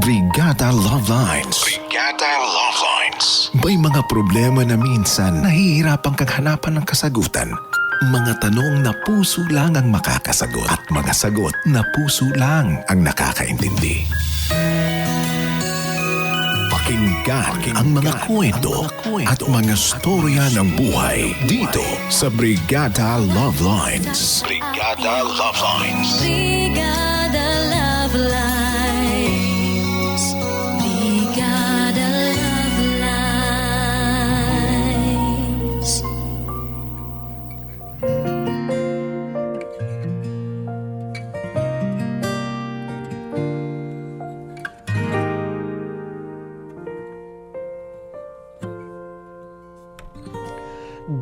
Brigada Love Lines. Brigada Love Lines. May mga problema na minsan nahihirapan kang hanapan ng kasagutan. Mga tanong na puso lang ang makakasagot at mga sagot na puso lang ang nakakaintindi. Pakinggan ang mga kwento at mga storya ng buhay dito sa Brigada Love Lines. Brigada Love Lines. Brigada Love Lines. Brigada Love Lines.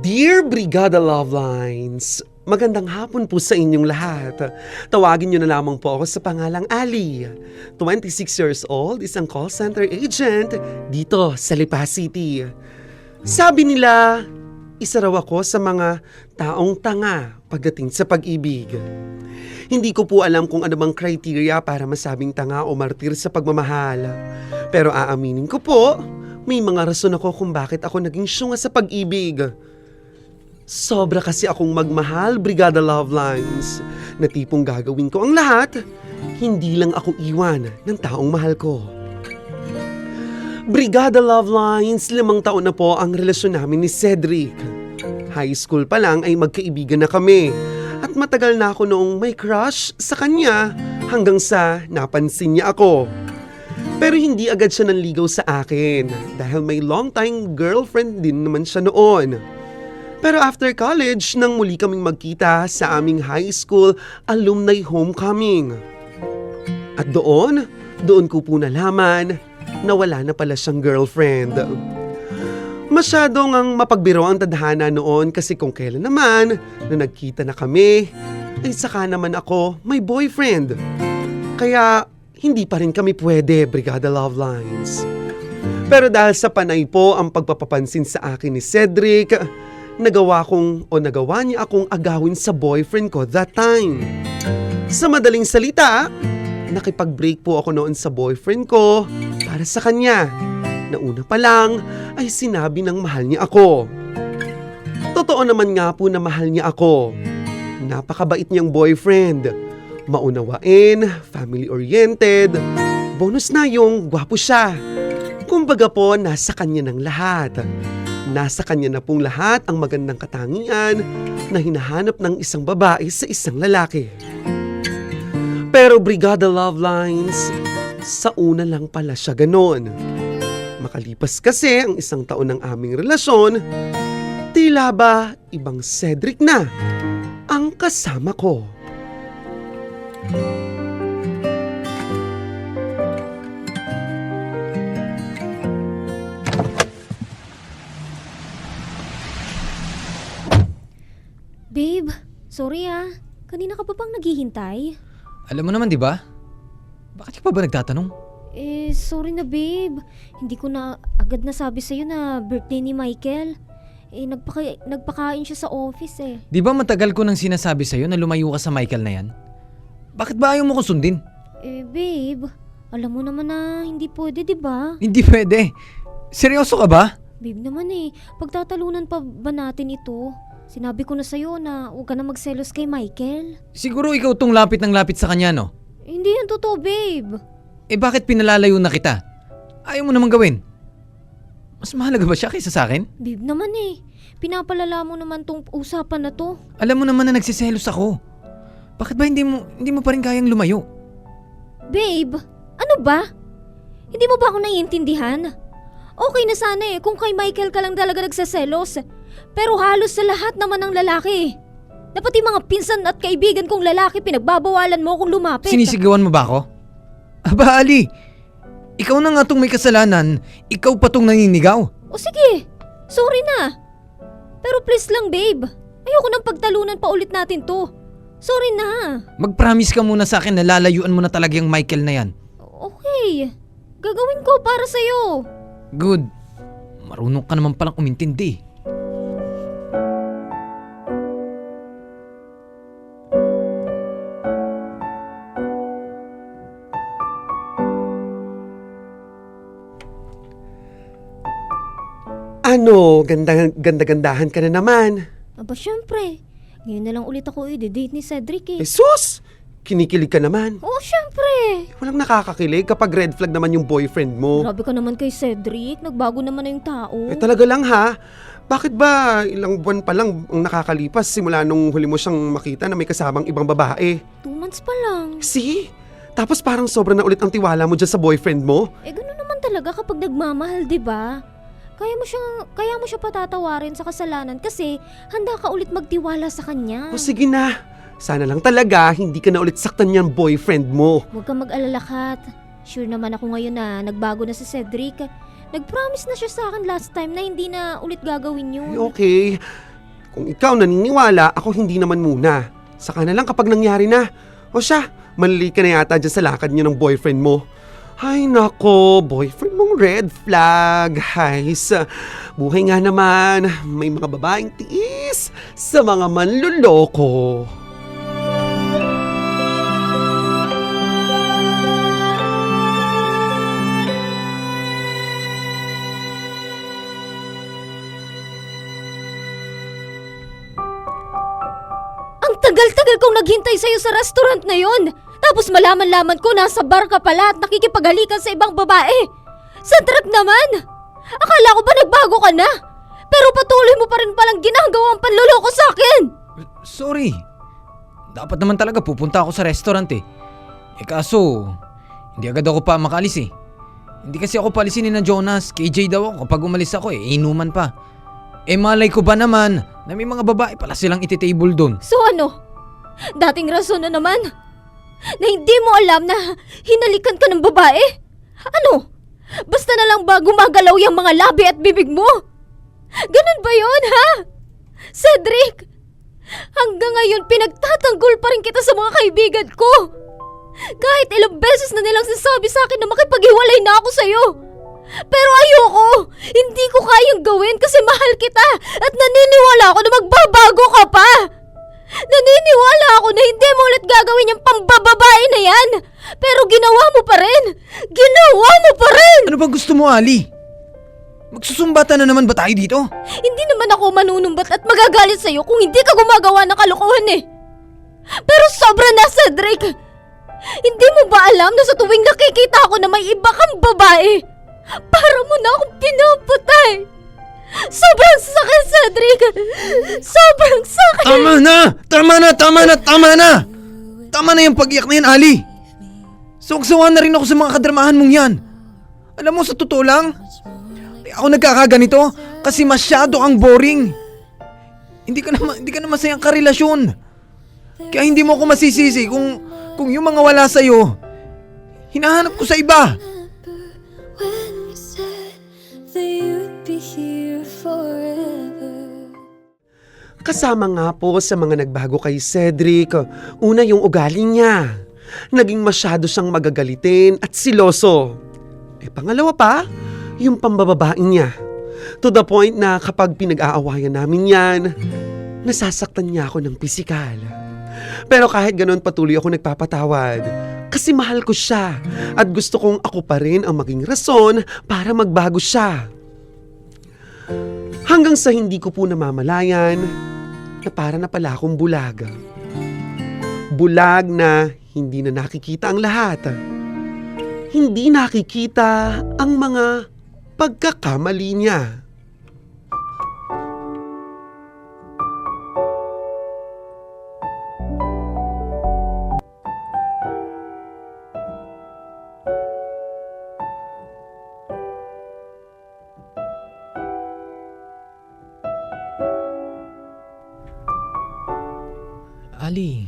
Dear Brigada Love Lines, magandang hapon po sa inyong lahat. Tawagin niyo na lamang po ako sa pangalang Ali. 26 years old, isang call center agent dito sa Lipa City. Sabi nila, isa raw ako sa mga taong tanga pagdating sa pag-ibig. Hindi ko po alam kung ano bang criteria para masabing tanga o martir sa pagmamahal. Pero aaminin ko po, may mga rason ako kung bakit ako naging syunga sa pag-ibig. Sobra kasi akong magmahal, Brigada Love Lines, na tipong gagawin ko ang lahat, hindi lang ako iwan ng taong mahal ko. Brigada Love Lines, 5 taon na po ang relasyon namin ni Cedric. High school pa lang ay magkaibigan na kami at matagal na ako noong may crush sa kanya hanggang sa napansin niya ako. Pero hindi agad siya nanligaw sa akin dahil may long-time girlfriend din naman siya noon. Pero after college, nang muli kaming magkita sa aming high school alumni homecoming. At doon ko po nalaman na wala na pala siyang girlfriend. Masyadong ang mapagbiro ang tadhana noon kasi kung kailan naman na nagkita na kami, ay saka naman ako may boyfriend. Kaya hindi pa rin kami pwede, Brigada Love Lines. Pero dahil sa panay po ang pagpapapansin sa akin ni Cedric, nagawa niya akong agawin sa boyfriend ko that time. Sa madaling salita, nakipag-break po ako noon sa boyfriend ko para sa kanya. Nauna pa lang ay sinabi ng mahal niya ako. Totoo naman nga po na mahal niya ako. Napakabait niyang boyfriend. Maunawain, family-oriented. Bonus na yung gwapo siya. Kumbaga po, nasa kanya ng lahat. Nasa kanya na pong lahat ang magandang katangian na hinahanap ng isang babae sa isang lalaki. Pero Brigada Love Lines, sa una lang pala siya ganon. Makalipas kasi ang 1 taon ng aming relasyon, tila ba ibang Cedric na ang kasama ko. Babe, sorry ah. Kanina ka pa bang naghihintay? Alam mo naman, di ba? Bakit ka pa ba nagtatanong? Sorry na babe. Hindi ko na agad nasabi sa'yo na birthday ni Michael. Nagpakain siya sa office eh. Di ba matagal ko nang sinasabi sa'yo na lumayo ka sa Michael na yan? Bakit ba ayaw mo kong sundin? Babe, alam mo naman na hindi pwede, di ba? Hindi pwede. Seryoso ka ba? Babe naman pagtatalunan pa ba natin ito? Sinabi ko na sa'yo na huwag ka na magselos kay Michael. Siguro ikaw tong lapit ng lapit sa kanya, no? Hindi yan totoo, babe. Bakit pinalalayo na kita? Ayaw mo naman gawin. Mas mahalaga ba siya kaysa sa akin? Babe naman pinapalala mo naman tong usapan na to. Alam mo naman na nagsiselos ako. Bakit ba hindi mo pa rin kayang lumayo? Babe, ano ba? Hindi mo ba ako naiintindihan? Okay na sana kung kay Michael ka lang talaga nagseselos. Pero halos sa lahat naman ng lalaki. Na pati mga pinsan at kaibigan kong lalaki pinagbabawalan mo kung lumapit. Sinisigawan mo ba ako? Aba Ali, ikaw na nga tong may kasalanan, ikaw pa tong naninigaw. O sige, sorry na. Pero please lang babe, ayoko nang pagtalunan pa ulit natin to. Sorry na. Mag-promise ka muna sa akin na lalayuan mo na talaga yung Michael na yan. Okay, gagawin ko para sa'yo. Good. Marunong ka naman palang umintindi. Ano, ganda-gandahan ka na naman. Aba syempre, ngayon na lang ulit ako i-date ni Cedric eh. sus! Kinikilig ka naman. Oo syempre. Walang nakakakilig kapag red flag naman yung boyfriend mo. Grabe ka naman kay Cedric, nagbago naman na yung tao. Talaga lang ha? Bakit ba ilang buwan pa lang ang nakakalipas simula nung huli mo siyang makita na may kasamang ibang babae? 2 months pa lang. See? Tapos parang sobra na ulit ang tiwala mo dyan sa boyfriend mo? Gano'n naman talaga kapag nagmamahal, di ba? Kaya mo siya patatawarin sa kasalanan kasi handa ka ulit magtiwala sa kanya. O sige na. Sana lang talaga hindi ka na ulit saktan niyang boyfriend mo. Huwag kang mag-alala, Kat. Sure naman ako ngayon na nagbago na si Cedric. Nag-promise na siya sa akin last time na hindi na ulit gagawin yun. Okay. Kung ikaw naniniwala, ako hindi naman muna. Saka na lang kapag nangyari na. O siya, malili ka na yata dyan sa lakad niyo ng boyfriend mo. Ay nako, boyfriend mong red flag. Hays, buhay nga naman. May mga babaeng tiis sa mga manluloko. Ang tagal-tagal kong naghintay sa'yo sa restaurant na yon. Tapos malaman-laman ko nasa bar ka pala at nakikipaghalikan sa ibang babae. Cedric naman! Akala ko ba nagbago ka na? Pero patuloy mo pa rin palang ginagawang panluloko sa akin! Sorry. Dapat naman talaga pupunta ako sa restaurant eh. Kaso, hindi agad ako pa makalis eh. Hindi kasi ako palisin ni na Jonas. KJ daw ako kapag umalis ako eh. Inuman pa. Malay ko ba naman na may mga babae pala silang iti-table doon. So ano? Dating rason na naman? Na hindi mo alam na hinalikan ka ng babae? Ano? Basta na lang ba gumagalaw yung mga labi at bibig mo? Ganun ba yun, ha? Cedric! Hanggang ngayon pinagtatanggol pa rin kita sa mga kaibigan ko. Kahit ilang beses na nilang sinasabi sa akin na makipaghiwalay na ako sa'yo. Pero ayoko! Hindi ko kayang gawin kasi mahal kita at naniniwala ako na magbabago ka pa! Naniniwala ako na hindi mo ulit gagawin yung pambababae na yan! Pero ginawa mo pa rin! Ginawa mo pa rin! Ano ba gusto mo, Ali? Magsusumbatan na naman ba tayo dito? Hindi naman ako manunumbat at magagalit sa'yo kung hindi ka gumagawa ng kalokohan eh! Pero sobra na, Cedric! Hindi mo ba alam na sa tuwing nakikita ako na may iba kang babae, para mo na akong pinapatay? Sobrang sakit, Cedric! Sobrang sakit! Tama na! Tama na! Tama na! Tama na! Tama na yung pag-iyak na yan, Ali! Sawang-sawa na rin ako sa mga kadramahan mong yan. Alam mo, sa totoo lang, ako nagkakaganito kasi masyado kang boring. Hindi ka na masayang karelasyon. Kaya hindi mo ako masisisi kung yung mga wala sa'yo, hinahanap ko sa iba. When you said that you'd be here forever. Kasama nga po sa mga nagbago kay Cedric, una yung ugali niya. Naging masyado siyang magagalitin at siloso. Pangalawa pa, yung pambababae niya. To the point na kapag pinag-aawayan namin yan, nasasaktan niya ako ng pisikal. Pero kahit ganun patuloy ako nagpapatawad. Kasi mahal ko siya at gusto kong ako pa rin ang maging rason para magbago siya. Hanggang sa hindi ko po namamalayan na para na pala akong bulag. Bulag na hindi na nakikita ang lahat. Hindi nakikita ang mga pagkakamali niya. Ali,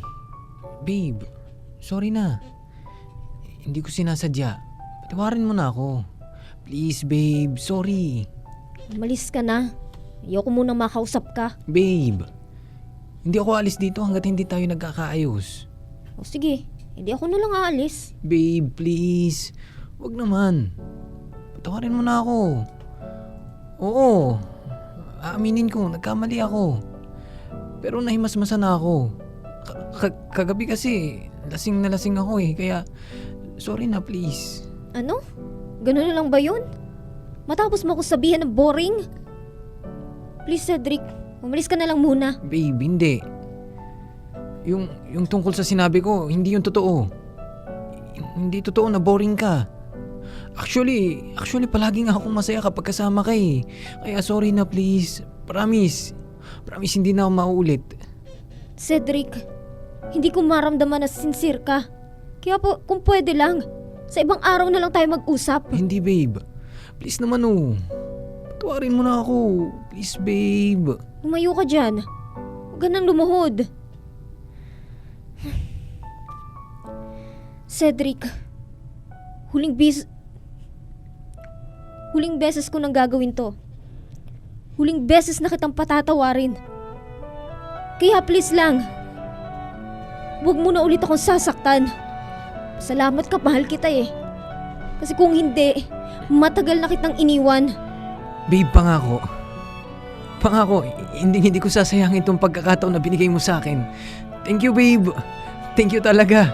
babe, sorry na. Hindi ko sinasadya. Patawarin mo na ako. Please, babe, sorry. Umalis ka na. Ayoko munang makausap ka. Babe, hindi ako alis dito hanggat hindi tayo nagkakaayos. O sige, hindi ako na lang aalis. Babe, please. Wag naman. Patawarin mo na ako. Oo, aaminin ko, nagkamali ako. Pero nahimasmasan na ako. Kagabi kasi, lasing na lasing ako eh. Kaya, sorry na please. Ano? Ganun na lang ba yun? Matapos mo ako sabihan ng boring? Please, Cedric. Umalis ka na lang muna. Babe, hindi. Yung tungkol sa sinabi ko, hindi yung totoo. Hindi totoo na boring ka. Actually, palagi nga akong masaya kapag kasama ka eh. Kaya sorry na please. Promise. Promise hindi na ako mauulit. Cedric, hindi ko maramdaman na sincere ka. Kaya po, kung pwede lang, sa ibang araw na lang tayo mag-usap. Hindi babe. Please naman oh. Patawarin mo na ako. Please babe. Lumayo ka dyan. Huwag ka nang lumuhod. Cedric, huling beses ko nang gagawin to. Huling beses na kitang patatawarin. Kaya please lang, huwag mo na ulit akong sasaktan. Salamat ka, mahal kita eh. Kasi kung hindi, matagal na kitang iniwan. Babe, pangako. Pangako, hindi ko sasayangin tong pagkakataon na binigay mo sa akin. Thank you, babe. Thank you talaga.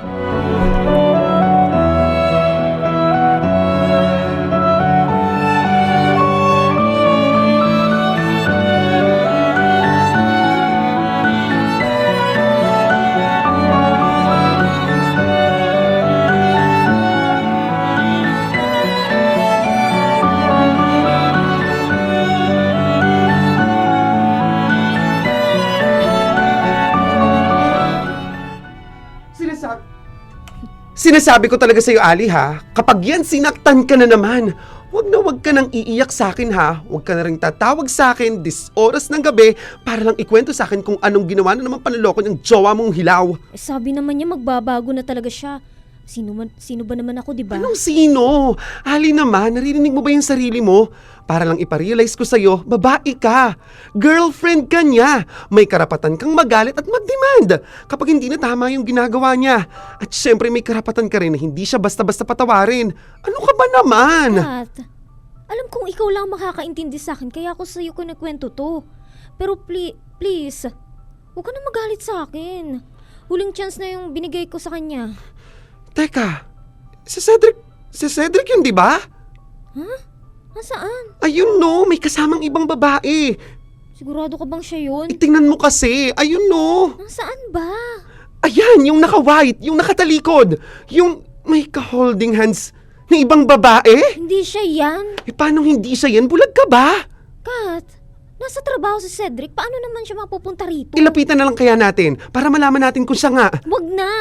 Sinasabi ko talaga sa'yo, Ali, ha? Kapag yan sinaktan ka na naman, wag ka nang iiyak sa akin, ha? Wag ka na rin tatawag sa akin this oras ng gabi para lang ikwento sa akin kung anong ginawa na naman panloloko ng jowa mong hilaw. Sabi naman niya magbabago na talaga siya. Sino ba naman ako, di ba? Anong sino? Ali naman, naririnig mo ba yung sarili mo? Para lang iparealize ko sa'yo, babae ka. Girlfriend ka niya. May karapatan kang magalit at mag-demand kapag hindi na tama yung ginagawa niya. At syempre may karapatan ka rin na hindi siya basta-basta patawarin. Ano ka ba naman? Kat, alam kong ikaw lang makakaintindi sa akin kaya ako sa'yo ko nagkwento to. Pero please, huwag ka na magalit sa akin. Huling chance na yung binigay ko sa kanya. Teka, si Cedric yun, di ba? Huh? Nasaan? Ayun no, may kasamang ibang babae. Sigurado ka bang siya yun? Tingnan mo kasi, ayun no. Nasaan ba? Ayan, yung naka-white, yung nakatalikod. Yung may ka-holding hands na ibang babae. Hindi siya yan. Paano hindi siya yan? Bulag ka ba? Kat, nasa trabaho si Cedric. Paano naman siya mapupunta rito? Ilapitan na lang kaya natin para malaman natin kung siya nga. Wag na.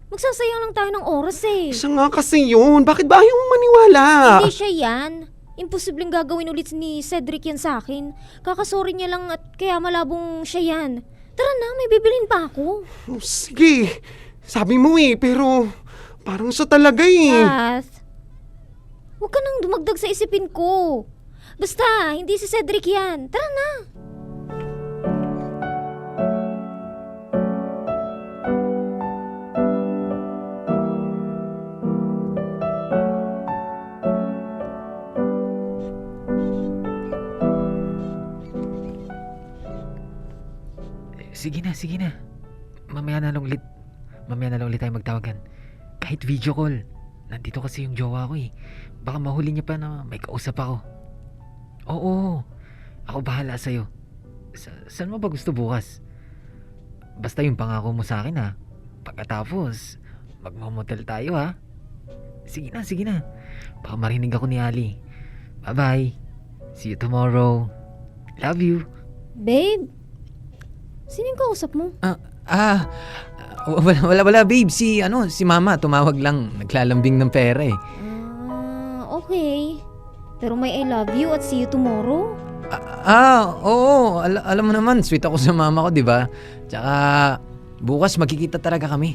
Magsasayang lang tayo ng oras eh. Siya nga kasi yun. Bakit ba ayaw mong maniwala? Hindi siya yan. Imposibleng gagawin ulit ni Cedric yan sa akin. Kakasorry niya lang at kaya malabong siya yan. Tara na, may bibilin pa ako. Oh, sige. Sabi mo eh, pero parang siya talaga eh. Kath, huwag ka nang dumagdag sa isipin ko. Basta, hindi si Cedric yan. Tara na. Sige na. Mamaya na lang ulit tayo magtawagan. Kahit video call. Nandito kasi yung jowa ko eh. Baka mahuli niya pa na may kausap ako. Oo, ako bahala sa'yo. Saan mo ba gusto bukas? Basta yung pangako mo sa akin ha. Pagkatapos, magmamotel tayo ha. Sige na. Baka marinig ako ni Ali. Bye-bye. See you tomorrow. Love you. Babe, sino yung kausap mo? Wala babe. Si mama tumawag lang. Naglalambing ng pera eh. Okay. Pero may I love you at see you tomorrow? Oo. Alam mo naman, sweet ako sa mama ko, di ba? Tsaka, bukas magkikita talaga kami.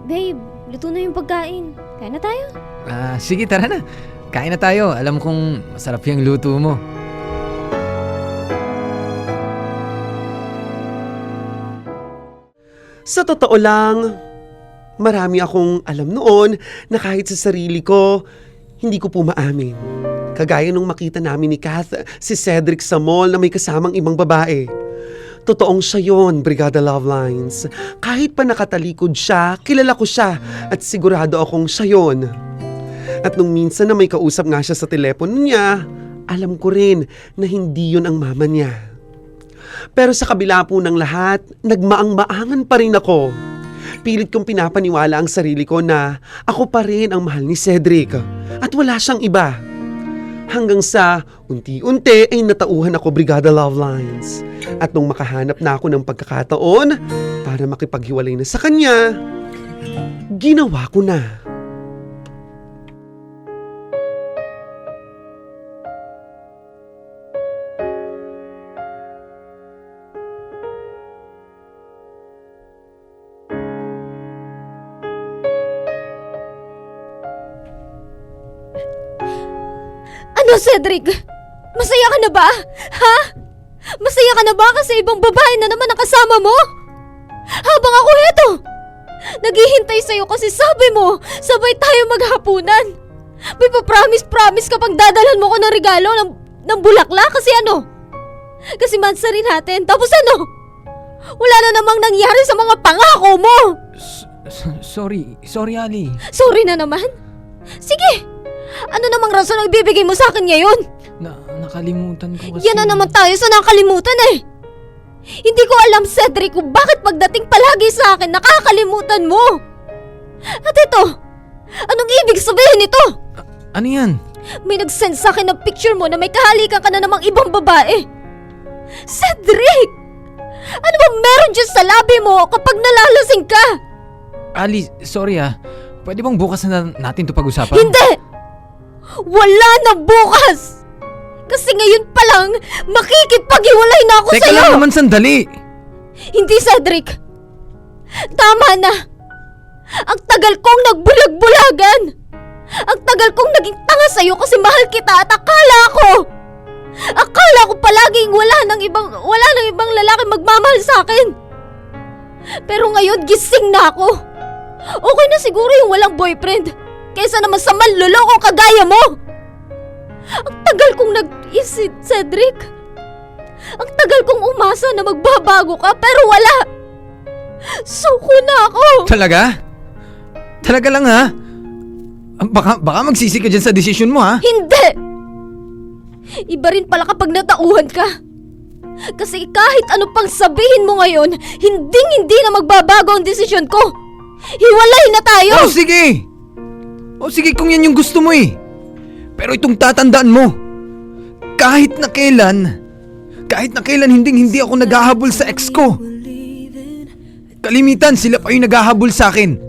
Babe, luto na yung pagkain. Kain na tayo? Sige, tara na. Kain na tayo. Alam kong masarap yung luto mo. Sa totoo lang, marami akong alam noon na kahit sa sarili ko, hindi ko po maamin. Kagaya nung makita namin ni Kath, si Cedric sa mall na may kasamang ibang babae. Totoong siya yon, Brigada Love Lines. Kahit pa nakatalikod siya, kilala ko siya at sigurado akong siya yon. At nung minsan na may kausap nga siya sa telepono niya, alam ko rin na hindi yon ang mama niya. Pero sa kabila po ng lahat, nagmaang-maangan pa rin ako. Pilit kong pinapaniwala ang sarili ko na ako pa rin ang mahal ni Cedric at wala siyang iba. Hanggang sa unti-unti ay natauhan ako Brigada Love Lines. At nung makahanap na ako ng pagkakataon para makipaghiwalay na sa kanya, ginawa ko na. Ano, Cedric? Masaya ka na ba? Ha? Masaya ka na ba kasi ibang babae na naman ang kasama mo? Habang ako heto, naghihintay sa'yo kasi sabi mo, sabay tayo maghapunan. May pa-promise ka pang dadalhan mo ko ng regalo ng bulaklak kasi ano? Kasi mansari natin, tapos ano? Wala na namang nangyari sa mga pangako mo! Sorry Ali. Sorry na naman? Sige! Ano namang rason ang ibibigay mo sa akin ngayon? Nakalimutan ko kasi. Yan na naman tayo sa nakalimutan eh! Hindi ko alam, Cedric, kung bakit pagdating palagi sa akin nakakalimutan mo! At ito, anong ibig sabihin nito? Ano yan? May nag-send sa akin ng picture mo na may kahalikan ka na namang ibang babae. Cedric! Ano bang meron dyan sa labi mo kapag nalalasing ka? Ali, sorry Pwede bang bukas na natin to pag-usapan? Hindi! Wala na bukas! Kasi ngayon pa lang, makikipaghiwalay na ako Teka sa'yo! lang naman sandali! Hindi, Cedric! Tama na! Ang tagal kong nagbulag-bulagan! Ang tagal kong naging tanga sa'yo kasi mahal kita at akala ko palaging wala nang ibang lalaki magmamahal sa akin! Pero ngayon, gising na ako! Okay na siguro yung walang boyfriend kaysa naman sa manloloko kagaya mo! Ang tagal kong nag-isip, Cedric! Ang tagal kong umasa na magbabago ka pero wala! Suko na ako! Talaga? Talaga lang Baka magsisi ka dyan sa desisyon mo Hindi! Iba rin pala kapag natauhan ka. Kasi kahit ano pang sabihin mo ngayon, hindi na magbabago ang desisyon ko. Hiwalay na tayo! O sige kung yan yung gusto mo Pero itong tatandaan mo, kahit na kailan hindi ako naghahabol sa ex ko. Kalimitan sila pa yung naghahabol sa akin.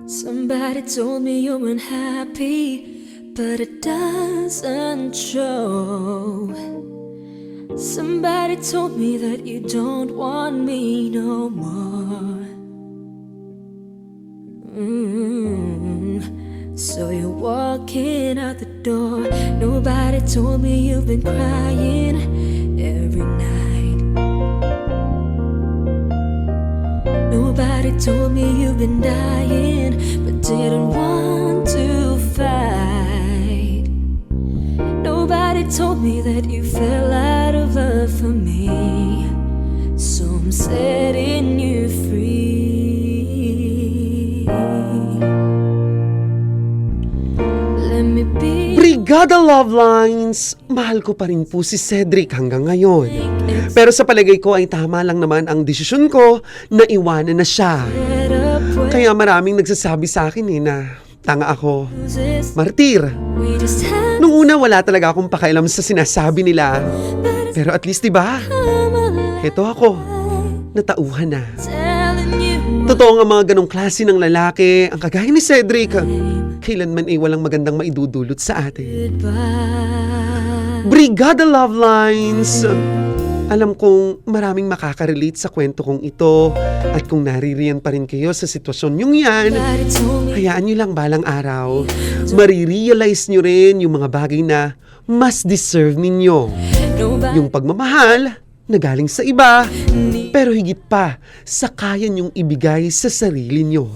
Somebody told me you're unhappy, but it doesn't show. Somebody told me that you don't want me no more. So you're walking out the door. Nobody told me you've been crying every night. Nobody told me you've been dying, but didn't want to fight. Nobody told me that you fell out of love for me. So I'm setting you free. Let me be. Brigada Love Lines, mahal ko pa rin po si Cedric hanggang ngayon. Pero sa palagay ko ay tama lang naman ang desisyon ko na iwanan na siya. Kaya maraming nagsasabi sa akin na tanga ako, martir. Nung una wala talaga akong pakialam sa sinasabi nila. Pero at least diba, heto ako, natauhan na. Totoo nga mga ganong klase ng lalaki, ang kagaya ni Cedric, kailanman ay walang magandang maidudulot sa atin. Brigada Love Lines! Alam kong maraming makaka-relate sa kwento kong ito at kung naririyan pa rin kayo sa sitwasyon yung yan, hayaan nyo lang balang araw. Marirealize nyo rin yung mga bagay na mas deserve ninyo. Yung pagmamahal na galing sa iba, pero higit pa sa kaya nyong ibigay sa sarili nyo.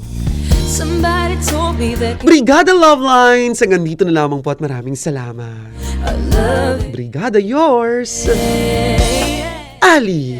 Somebody told me that Brigada Love Lines, hanggang dito na lamang po at maraming salamat. I love Brigada yours, Ali.